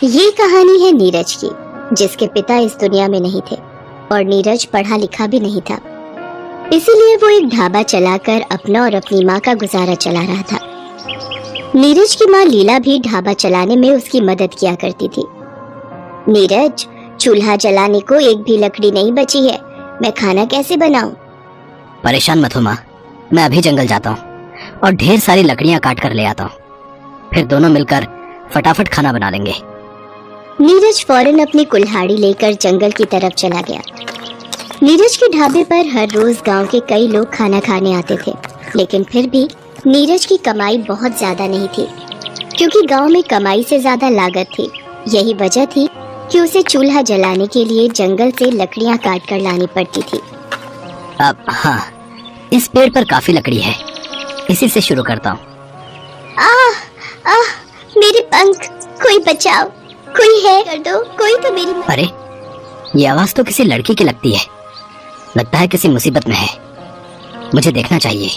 ये कहानी है नीरज की, जिसके पिता इस दुनिया में नहीं थे और नीरज पढ़ा लिखा भी नहीं था। इसीलिए वो एक ढाबा चलाकर अपना और अपनी माँ का गुजारा चला रहा था। नीरज की माँ लीला भी ढाबा चलाने में उसकी मदद किया करती थी। नीरज, चूल्हा जलाने को एक भी लकड़ी नहीं बची है, मैं खाना कैसे बनाऊं? परेशान मत हो माँ, मैं अभी जंगल जाता हूँ और ढेर सारी लकड़ियाँ काट कर ले आता हूँ, फिर दोनों मिलकर फटाफट खाना बना लेंगे। नीरज फौरन अपनी कुल्हाड़ी लेकर जंगल की तरफ चला गया। नीरज के ढाबे पर हर रोज गांव के कई लोग खाना खाने आते थे, लेकिन फिर भी नीरज की कमाई बहुत ज्यादा नहीं थी, क्योंकि गांव में कमाई से ज्यादा लागत थी। यही वजह थी कि उसे चूल्हा जलाने के लिए जंगल से लकड़ियां काट कर लानी पड़ती थी। अब हाँ, इस पेड़ पर काफी लकड़ी है, इसी से शुरू करता हूँ। मेरे पंख, कोई बचाओ, कोई है कर दो, कोई तो मेरी। अरे, ये आवाज तो किसी लड़की की लगती है, लगता है किसी मुसीबत में है, मुझे देखना चाहिए।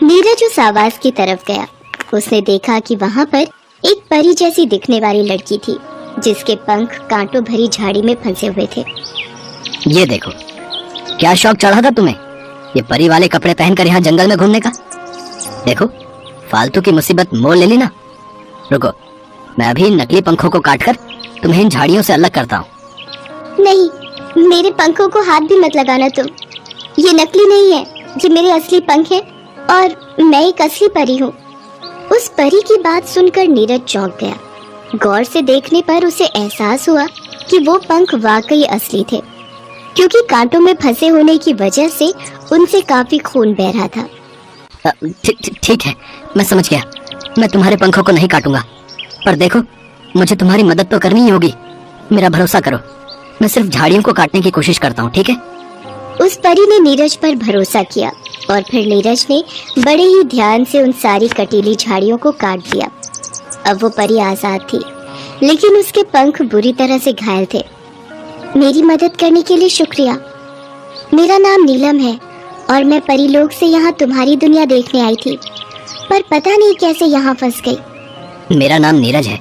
नीरज उस आवाज की तरफ गया। उसने देखा कि वहाँ पर एक परी जैसी दिखने वाली लड़की थी, जिसके पंख कांटों भरी झाड़ी में फंसे हुए थे। ये देखो, क्या शौक चढ़ा था तुम्हें ये परी वाले कपड़े पहनकर यहाँ जंगल में घूमने का? देखो, फालतू की मुसीबत मोल ले ली ना। रुको, मैं अभी इन नकली पंखों को काटकर तुम्हें इन झाड़ियों से अलग करता हूँ। नहीं, मेरे पंखों को हाथ भी मत लगाना तुम। ये नकली नहीं है, ये मेरे असली पंख हैं और मैं एक असली परी हूँ। उस परी की बात सुनकर नीरज चौंक गया। गौर से देखने पर उसे एहसास हुआ कि वो पंख वाकई असली थे, क्योंकि कांटों में फंसे होने की वजह से उनसे काफी खून बह रहा था। ठीक है, मैं समझ गया। मैं तुम्हारे पंखों को नहीं काटूंगा, पर देखो, मुझे तुम्हारी मदद तो करनी ही होगी। मेरा भरोसा करो, मैं सिर्फ झाड़ियों को काटने की कोशिश करता हूँ, ठीक है? उस परी ने नीरज पर भरोसा किया और फिर नीरज ने बड़े ही ध्यान से उन सारी कटीली झाड़ियों को काट दिया। अब वो परी आजाद थी, लेकिन उसके पंख बुरी तरह से घायल थे। मेरी मदद करने के लिए शुक्रिया। मेरा नाम नीलम है और मैं परी लोग से यहाँ तुम्हारी दुनिया देखने आई थी, पर पता नहीं कैसे यहाँ फंस गई। मेरा नाम नीरज है,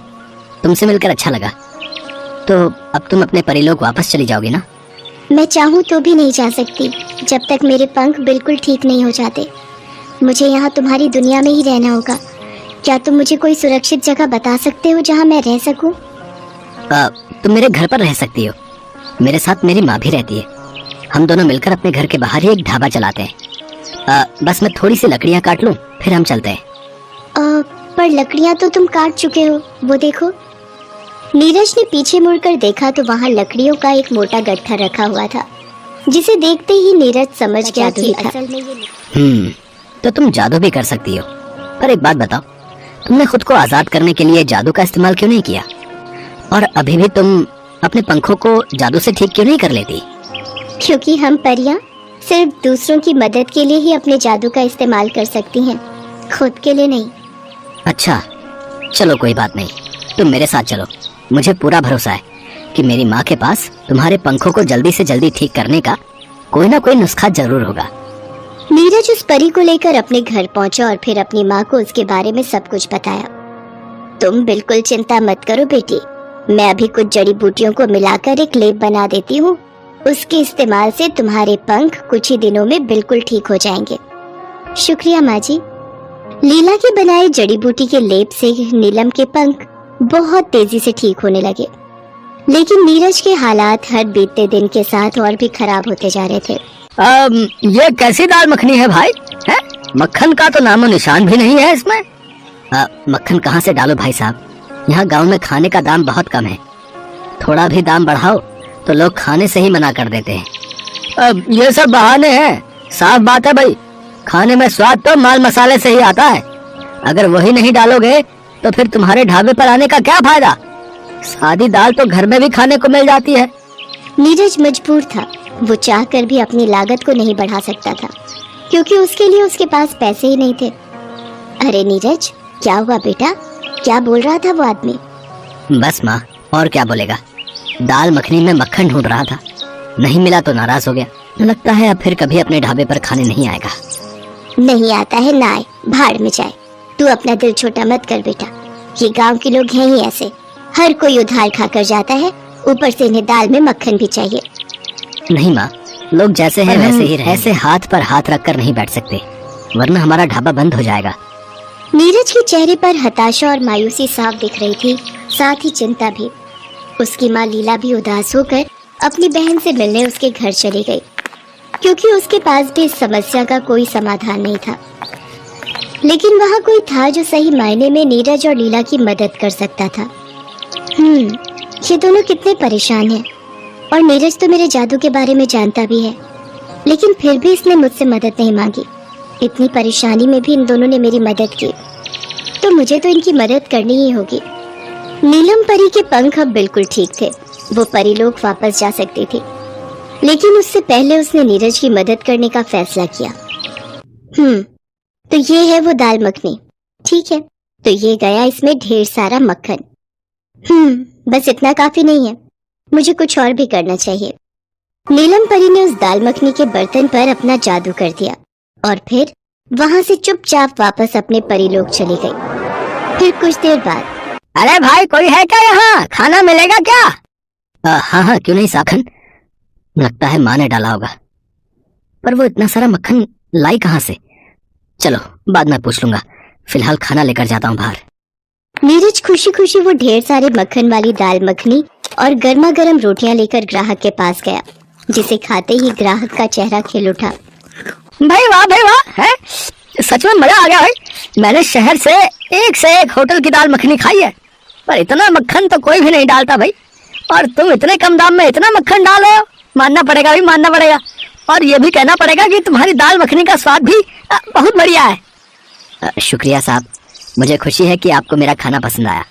तुमसे मिलकर अच्छा लगा। तो अब तुम अपने परिलोक वापस चली जाओगी ना? मैं चाहूँ तो भी नहीं जा सकती, जब तक मेरे पंख बिल्कुल ठीक नहीं हो जाते। मुझे यहाँ तुम्हारी दुनिया में ही रहना होगा। क्या तुम मुझे कोई सुरक्षित जगह बता सकते हो जहाँ मैं रह सकूँ? तुम मेरे घर पर रह सकती हो, मेरे साथ मेरी माँ भी रहती है। हम दोनों मिलकर अपने घर के बाहर ही एक ढाबा चलाते हैं। बस मैं थोड़ी सी लकड़ियाँ काट लूँ, फिर हम चलते हैं। पर लकड़ियाँ तो तुम काट चुके हो, वो देखो। नीरज ने पीछे मुड़कर देखा तो वहाँ लकड़ियों का एक मोटा गट्ठा रखा हुआ था, जिसे देखते ही नीरज समझ गया कि असल में ये। तो तुम जादू भी कर सकती हो, पर एक बात बताओ, तुमने खुद को आजाद करने के लिए जादू का इस्तेमाल क्यों नहीं किया? और अभी भी तुम अपने पंखों को जादू से ठीक क्यों नहीं कर लेती? क्योंकि हम परियां सिर्फ दूसरों की मदद के लिए ही अपने जादू का इस्तेमाल कर सकती हैं, खुद के लिए नहीं। अच्छा, चलो कोई बात नहीं, तुम मेरे साथ चलो। मुझे पूरा भरोसा है कि मेरी माँ के पास तुम्हारे पंखों को जल्दी से जल्दी ठीक करने का कोई ना कोई नुस्खा जरूर होगा। नीरज उस परी को लेकर अपने घर पहुंचा और फिर अपनी माँ को उसके बारे में सब कुछ बताया। तुम बिल्कुल चिंता मत करो बेटी, मैं अभी कुछ जड़ी बूटियों को मिलाकर एक लेप बना देती हूँ। उसके इस्तेमाल से तुम्हारे पंख कुछ ही दिनों में बिल्कुल ठीक हो जाएंगे। शुक्रिया माँ जी। लीला के बनाए जड़ी बूटी के लेप से नीलम के पंख बहुत तेजी से ठीक होने लगे, लेकिन नीरज के हालात हर बीतते दिन के साथ और भी खराब होते जा रहे थे। ये कैसी दाल मखनी है भाई? है? मक्खन का तो नामो निशान भी नहीं है इसमें। मक्खन कहाँ से डालो भाई साहब, यहाँ गांव में खाने का दाम बहुत कम है। थोड़ा भी दाम बढ़ाओ तो लोग खाने से ही मना कर देते हैं। ये सब बहाने हैं, साफ बात है भाई, खाने में स्वाद तो माल मसाले से ही आता है। अगर वही नहीं डालोगे तो फिर तुम्हारे ढाबे पर आने का क्या फायदा? सादी दाल तो घर में भी खाने को मिल जाती है। नीरज मजबूर था, वो चाहकर भी अपनी लागत को नहीं बढ़ा सकता था, क्योंकि उसके लिए उसके पास पैसे ही नहीं थे। अरे नीरज, क्या हुआ बेटा? क्या बोल रहा था वो आदमी? बस माँ, और क्या बोलेगा, दाल मखनी में मक्खन ढूंढ रहा था, नहीं मिला तो नाराज हो गया। लगता है अब फिर कभी अपने ढाबे पर खाने नहीं आएगा। नहीं आता है ना आए, भाड़ में जाए। तू अपना दिल छोटा मत कर बेटा, ये गांव के लोग हैं ही ऐसे, हर कोई उधार खाकर जाता है, ऊपर से इन्हें दाल में मक्खन भी चाहिए। नहीं माँ, लोग जैसे हैं वैसे ही रहे। ऐसे हाथ पर हाथ रखकर नहीं बैठ सकते, वरना हमारा ढाबा बंद हो जाएगा। नीरज के चेहरे पर हताशा और मायूसी साफ दिख रही थी, साथ ही चिंता भी। उसकी माँ लीला भी उदास होकर अपनी बहन से मिलने उसके घर चली गई, क्योंकि उसके पास भी इस समस्या का कोई समाधान नहीं था। लेकिन वहाँ कोई था जो सही मायने में नीरज और लीला की मदद कर सकता था। ये दोनों कितने परेशान हैं, और नीरज तो मेरे जादू के बारे में जानता भी है, लेकिन फिर भी इसने मुझसे मदद नहीं मांगी। इतनी परेशानी में भी इन दोनों ने मेरी मदद की, तो मुझे तो इनकी मदद करनी ही होगी। नीलम परी के पंख अब बिल्कुल ठीक थे, वो परीलोक वापस जा सकती थी, लेकिन उससे पहले उसने नीरज की मदद करने का फैसला किया। तो ये है वो दाल मखनी, ठीक है। तो ये गया इसमें ढेर सारा मक्खन। बस इतना काफी नहीं है, मुझे कुछ और भी करना चाहिए। नीलम परी ने उस दाल मखनी के बर्तन पर अपना जादू कर दिया और फिर वहां से चुपचाप वापस अपने परीलोक चली गई। फिर कुछ देर बाद, अरे भाई, कोई है क्या यहाँ? खाना मिलेगा क्या? हाँ हाँ, क्यों नहीं साखन, लगता है माँ ने डाला होगा। पर वो इतना सारा मक्खन लाई कहाँ से? चलो बाद में पूछ लूंगा, फिलहाल खाना लेकर जाता हूँ बाहर। नीरज खुशी खुशी वो ढेर सारे मक्खन वाली दाल मखनी और गर्मा गर्म रोटियां लेकर ग्राहक के पास गया, जिसे खाते ही ग्राहक का चेहरा खिल उठा। भाई वाह है, सच में मजा आ गया भाई। मैंने शहर से एक होटल की दाल मखनी खाई है, पर इतना मक्खन तो कोई भी नहीं डालता भाई। और तुम इतने कम दाम में इतना मक्खन डाल रहे हो, मानना पड़ेगा भाई, मानना पड़ेगा। और ये भी कहना पड़ेगा कि तुम्हारी दाल मखनी का स्वाद भी बहुत बढ़िया है। शुक्रिया साहब, मुझे खुशी है कि आपको मेरा खाना पसंद आया।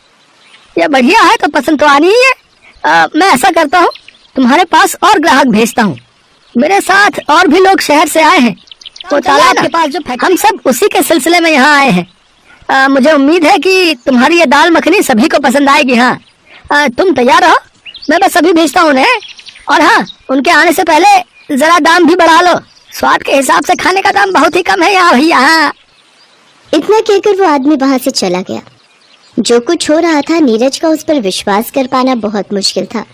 ये बढ़िया है तो पसंद तो आनी ही है। मैं ऐसा करता हूँ, तुम्हारे पास और ग्राहक भेजता हूँ। मेरे साथ और भी लोग शहर से आए हैं, तो तालाब के पास जो हम सब उसी के सिलसिले में यहाँ आए हैं। मुझे उम्मीद है कि तुम्हारी ये दाल मखनी सभी को पसंद आएगी। हाँ, तुम तैयार रहो, मैं बस अभी भेजता हूँ उन्हें। और हाँ, उनके आने से पहले जरा दाम भी बढ़ा लो, स्वाद के हिसाब से खाने का दाम बहुत ही कम है यहाँ भैया। हाँ। इतना कहकर वो आदमी वहां से चला गया। जो कुछ हो रहा था, नीरज का उस पर विश्वास कर पाना बहुत मुश्किल था,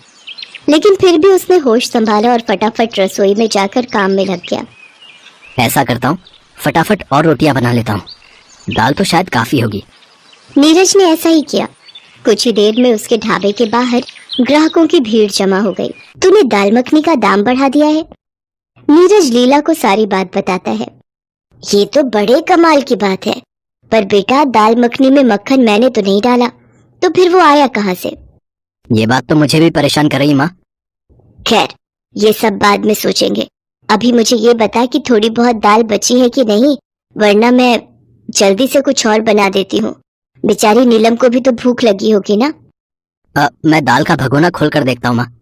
लेकिन फिर भी उसने होश संभाला और फटाफट रसोई में जाकर काम में लग गया। ऐसा करता हूँ, फटाफट और रोटियां बना लेता हूँ, दाल तो शायद काफी होगी। नीरज ने ऐसा ही किया। कुछ ही देर में उसके ढाबे के बाहर ग्राहकों की भीड़ जमा हो गई। तूने दाल मखनी का दाम बढ़ा दिया है? नीरज लीला को सारी बात बताता है। ये तो बड़े कमाल की बात है, पर बेटा दाल मखनी में मक्खन मैंने तो नहीं डाला, तो फिर वो आया कहाँ से? ये बात तो मुझे भी परेशान कर रही माँ। खैर, ये सब बाद में सोचेंगे। अभी मुझे ये बता कि थोड़ी बहुत दाल बची है कि नहीं, वरना मैं जल्दी से कुछ और बना देती हूँ। बेचारी नीलम को भी तो भूख लगी होगी ना। मैं दाल का भगोना खोल कर देखता हूँ माँ,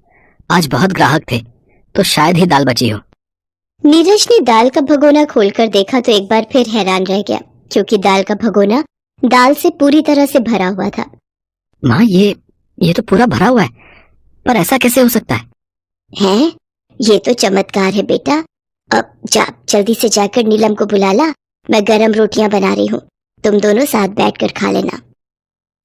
आज बहुत ग्राहक थे तो शायद ही दाल बची हो। नीरज ने दाल का भगोना खोलकर देखा तो एक बार फिर हैरान रह गया, क्योंकि दाल का भगोना दाल से पूरी तरह से भरा हुआ था। माँ, ये तो पूरा भरा हुआ है, पर ऐसा कैसे हो सकता है? हैं? ये तो चमत्कार है बेटा। अब जा, जल्दी से जाकर नीलम को बुला ला, मैं गरम रोटियां बना रही हूँ, तुम दोनों साथ बैठकर खा लेना।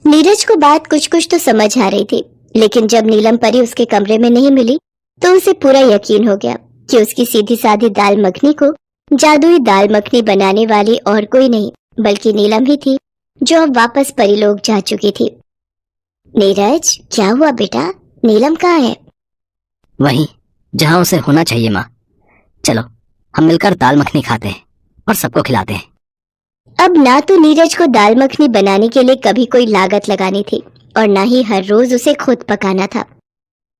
नीरज को बात कुछ कुछ तो समझ आ रही थी, लेकिन जब नीलम परी उसके कमरे में नहीं मिली तो उसे पूरा यकीन हो गया कि उसकी सीधी सादी दाल मखनी को जादुई दाल मखनी बनाने वाली और कोई नहीं बल्कि नीलम ही थी, जो अब वापस परीलोक जा चुकी थी। नीरज, क्या हुआ बेटा? नीलम कहाँ है? वहीं जहां उसे होना चाहिए माँ। चलो हम मिलकर दाल मखनी खाते हैं और सबको खिलाते हैं। अब ना तो नीरज को दाल मखनी बनाने के लिए कभी कोई लागत लगानी थी और ना ही हर रोज उसे खुद पकाना था,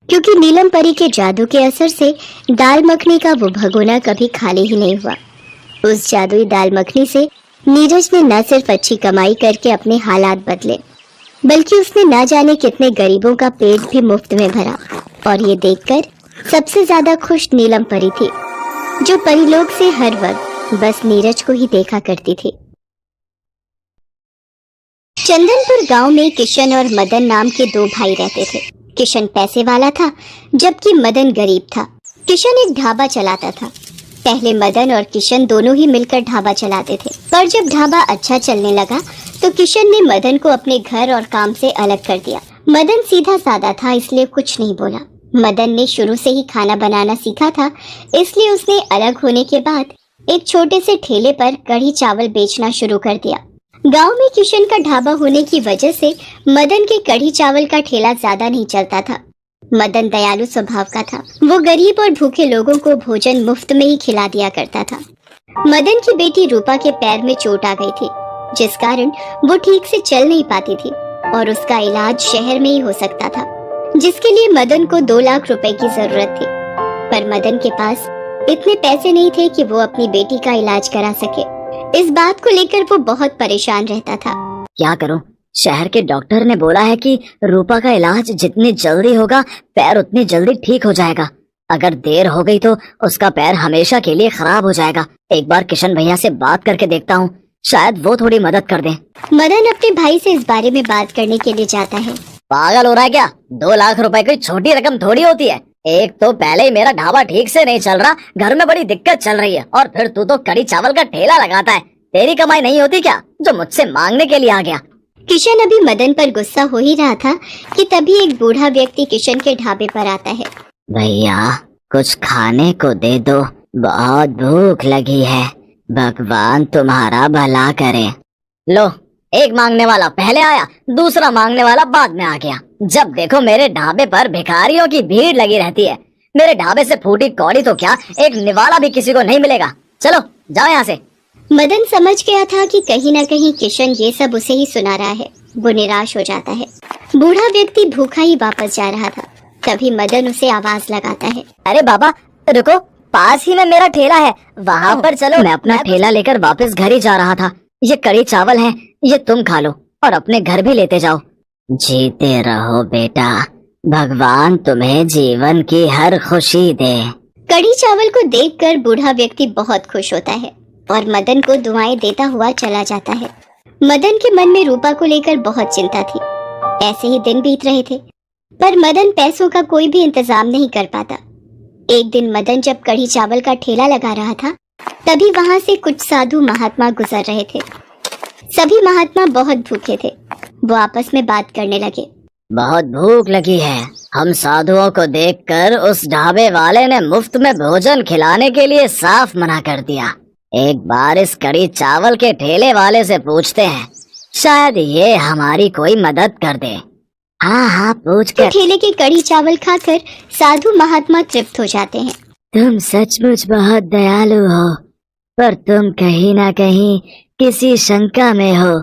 क्योंकि नीलम परी के जादू के असर से दाल मखनी का वो भगोना कभी खाली ही नहीं हुआ। उस जादुई दाल मखनी से नीरज ने न सिर्फ अच्छी कमाई करके अपने हालात बदले, बल्कि उसने ना जाने कितने गरीबों का पेट भी मुफ्त में भरा। और ये देखकर सबसे ज्यादा खुश नीलम परी थी, जो परीलोक से हर वक्त बस नीरज को ही देखा करती थी। चंदनपुर गांव में किशन और मदन नाम के दो भाई रहते थे। किशन पैसे वाला था, जबकि मदन गरीब था। किशन एक ढाबा चलाता था। पहले मदन और किशन दोनों ही मिलकर ढाबा चलाते थे, पर जब ढाबा अच्छा चलने लगा तो किशन ने मदन को अपने घर और काम से अलग कर दिया। मदन सीधा साधा था, इसलिए कुछ नहीं बोला। मदन ने शुरू से ही खाना बनाना सीखा था, इसलिए उसने अलग होने के बाद एक छोटे से ठेले पर कढ़ी चावल बेचना शुरू कर दिया। गांव में किशन का ढाबा होने की वजह से मदन के कढ़ी चावल का ठेला ज्यादा नहीं चलता था। मदन दयालु स्वभाव का था। वो गरीब और भूखे लोगों को भोजन मुफ्त में ही खिला दिया करता था। मदन की बेटी रूपा के पैर में चोट आ गई थी, जिस कारण वो ठीक से चल नहीं पाती थी और उसका इलाज शहर में ही हो सकता था, जिसके लिए मदन को 2 लाख रुपए की जरूरत थी। पर मदन के पास इतने पैसे नहीं थे कि वो अपनी बेटी का इलाज करा सके। इस बात को लेकर वो बहुत परेशान रहता था। क्या करूं? शहर के डॉक्टर ने बोला है कि रूपा का इलाज जितनी जल्दी होगा पैर उतनी जल्दी ठीक हो जाएगा। अगर देर हो गई तो उसका पैर हमेशा के लिए खराब हो जाएगा। एक बार किशन भैया से बात करके देखता हूँ, शायद वो थोड़ी मदद कर दें। मदन अपने भाई से इस बारे में बात करने के लिए जाता है। पागल हो रहा है क्या? 2 लाख रुपए कोई छोटी रकम थोड़ी होती है। एक तो पहले ही मेरा ढाबा ठीक से नहीं चल रहा, घर में बड़ी दिक्कत चल रही है, और फिर तू तो कढ़ी चावल का ठेला लगाता है। तेरी कमाई नहीं होती क्या जो मुझसे मांगने के लिए आ गया? किशन अभी मदन पर गुस्सा हो ही रहा था कि तभी एक बूढ़ा व्यक्ति किशन के ढाबे पर आता है। भैया कुछ खाने को दे दो, बहुत भूख लगी है। भगवान तुम्हारा भला करे। लो, एक मांगने वाला पहले आया, दूसरा मांगने वाला बाद में आ गया। जब देखो मेरे ढाबे पर भिखारियों की भीड़ लगी रहती है। मेरे ढाबे से फूटी कौड़ी तो क्या, एक निवाला भी किसी को नहीं मिलेगा। चलो जाओ यहाँ से। मदन समझ गया था कि कहीं न कहीं किशन ये सब उसे ही सुना रहा है। वो निराश हो जाता है। बूढ़ा व्यक्ति भूखा ही वापस जा रहा था, तभी मदन उसे आवाज लगाता है। अरे बाबा रुको, पास ही में मेरा ठेला है, वहाँ पर चलो। मैं अपना ठेला लेकर वापस घर ही जा रहा था। ये कढ़ी चावल है, ये तुम खा लो और अपने घर भी लेते जाओ। जीते रहो बेटा, भगवान तुम्हें जीवन की हर खुशी दे। कढ़ी चावल को देखकर बूढ़ा व्यक्ति बहुत खुश होता है और मदन को दुआएं देता हुआ चला जाता है। मदन के मन में रूपा को लेकर बहुत चिंता थी। ऐसे ही दिन बीत रहे थे, पर मदन पैसों का कोई भी इंतजाम नहीं कर पाता। एक दिन मदन जब कढ़ी चावल का ठेला लगा रहा था, तभी वहां से कुछ साधु महात्मा गुजर रहे थे। सभी महात्मा बहुत भूखे थे। वो आपस में बात करने लगे। बहुत भूख लगी है। हम साधुओं को देखकर उस ढाबे वाले ने मुफ्त में भोजन खिलाने के लिए साफ मना कर दिया। एक बार इस कढ़ी चावल के ठेले वाले से पूछते हैं, शायद ये हमारी कोई मदद कर दे। हाँ पूछ कर। ठेले के कढ़ी चावल खाकर साधु महात्मा तृप्त हो जाते हैं। तुम सचमुच बहुत दयालु हो, पर तुम कहीं ना कहीं किसी शंका में हो।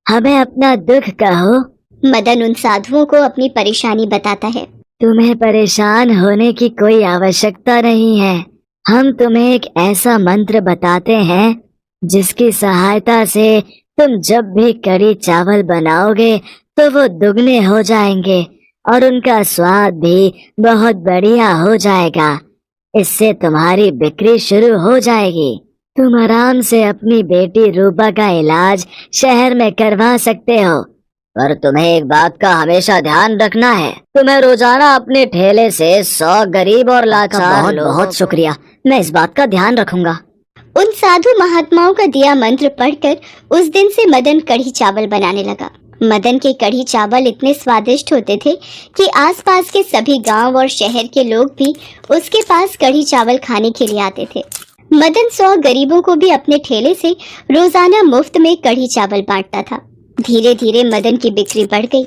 हमें अपना दुख कहो। मदन उन साधुओं को अपनी परेशानी बताता है। तुम्हें परेशान होने की कोई आवश्यकता नहीं है। हम तुम्हें एक ऐसा मंत्र बताते हैं जिसकी सहायता से तुम जब भी कढ़ी चावल बनाओगे तो वो दुगने हो जाएंगे और उनका स्वाद भी बहुत बढ़िया हो जाएगा। इससे तुम्हारी बिक्री शुरू हो जाएगी। तुम आराम से अपनी बेटी रूपा का इलाज शहर में करवा सकते हो, पर तुम्हें एक बात का हमेशा ध्यान रखना है। तुम्हें रोजाना अपने ठेले से 100 गरीब और लाचार बहुत शुक्रिया, मैं इस बात का ध्यान रखूंगा। उन साधु महात्माओं का दिया मंत्र पढ़कर उस दिन से मदन कढ़ी चावल बनाने लगा। मदन के कढ़ी चावल इतने स्वादिष्ट होते थे कि आसपास के सभी गांव और शहर के लोग भी उसके पास कढ़ी चावल खाने के लिए आते थे। मदन 100 गरीबों को भी अपने ठेले से रोजाना मुफ्त में कढ़ी चावल बांटता था। धीरे धीरे मदन की बिक्री बढ़ गई।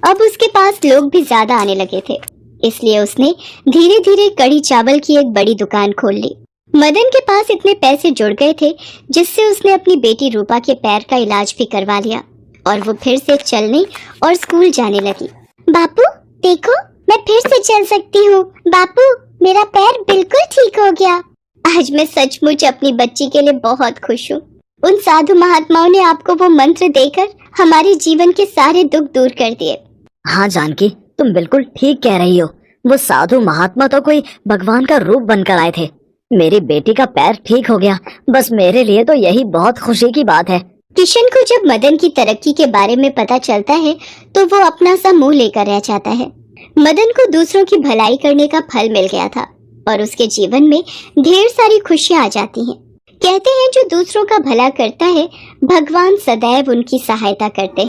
अब उसके पास लोग भी ज्यादा आने लगे थे, इसलिए उसने धीरे धीरे कढ़ी चावल की एक बड़ी दुकान खोल ली। मदन के पास इतने पैसे जुड़ गए थे जिससे उसने अपनी बेटी रूपा के पैर का इलाज भी करवा लिया और वो फिर से चलने और स्कूल जाने लगी। बापू देखो, मैं फिर से चल सकती हूँ। बापू मेरा पैर बिल्कुल ठीक हो गया। आज मैं सचमुच अपनी बच्ची के लिए बहुत खुश हूँ। उन साधु महात्माओं ने आपको वो मंत्र देकर हमारे जीवन के सारे दुख दूर कर दिए। हाँ जानकी, तुम बिल्कुल ठीक कह रही हो। वो साधु महात्मा तो कोई भगवान का रूप बनकर आए थे। मेरी बेटी का पैर ठीक हो गया, बस मेरे लिए तो यही बहुत खुशी की बात है। किशन को जब मदन की तरक्की के बारे में पता चलता है तो वो अपना सा मुंह लेकर रह जाता है। मदन को दूसरों की भलाई करने का फल मिल गया था और उसके जीवन में ढेर सारी खुशियां आ जाती हैं। कहते हैं जो दूसरों का भला करता है, भगवान सदैव उनकी सहायता करते हैं।